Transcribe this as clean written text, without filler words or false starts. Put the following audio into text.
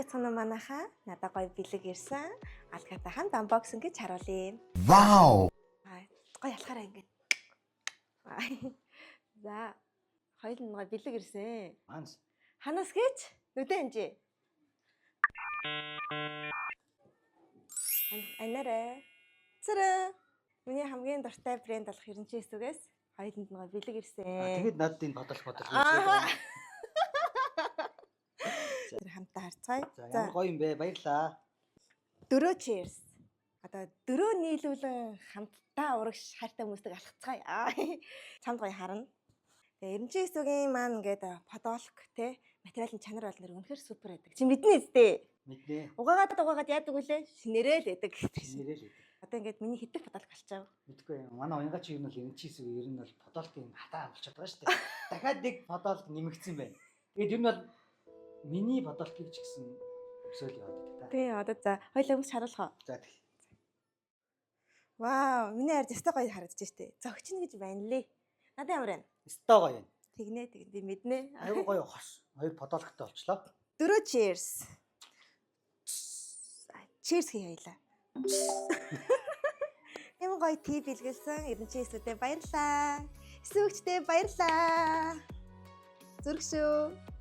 байцгаана уу манайхаа? Надад гоё бэлэг ирсэн. Алгаатай хамт unboxing гэж харуулъя. Вау! Гоё алхаараа ингэ. За, хоёул нь гоё бэлэг ирсэн. Манс. Ханаас гэж? Нүдэн хэмжээ. Анараа. Цэрэ. Миний хамгийн дуртай брэнд болох Хэрэнчээсүгээс хоёуланд нь гоё бэлэг ирсэн. Тэгээд надад энэ бодлого. Тэр хамтаа харцгаая. За ямар гоё юм бэ? Баярлаа. Дөрөө cheers. Одоо дөрөө нийлүүлэн хамтдаа урагш хайртай хүмүүстэйг алхацгаая. Чамд гоё харна. Тэгээ Хэрэнчээсүгийн маань ингээд подолк те материалын чанар бол нэр үнэхээр супер байдаг. Чи мэднэ үстэй. Мэднэ. Угаагаад яадаг үлээ? Шинээрэл байдаг. Шинээрэл. Одоо ингээд миний хитэх подолк болчихав. Мэдгүй. Манай уянгач юм бол Хэрэнчээсүг ер нь бол подолкын хатаа болчиход байгаа шүү дээ. Дахиад нэг подолк нэмэгдсэн байна. Тэгээд ер нь бол миний подолкийг ч гэсэн өсөөл яваад байдаг та. Тий, одоо за хоёул өмс харуулах. За тэг. Вау, миний ард өстой гоё харагдаж штэ. Зөгчнө гэж байна лээ. Надад ямар байна? Өстой гоё юм. Тэгнэ, би мэднэ. Айгуу гоё хос. Хоёр подолктой болчлоо. Дөрөө cheers. Cheers хий хоёлаа. Юм гоё тий бэлгэлсэн Хэрэнчээсүдээ баярлаа. Эсвэгчдээ баярлаа. Зүрх шүү.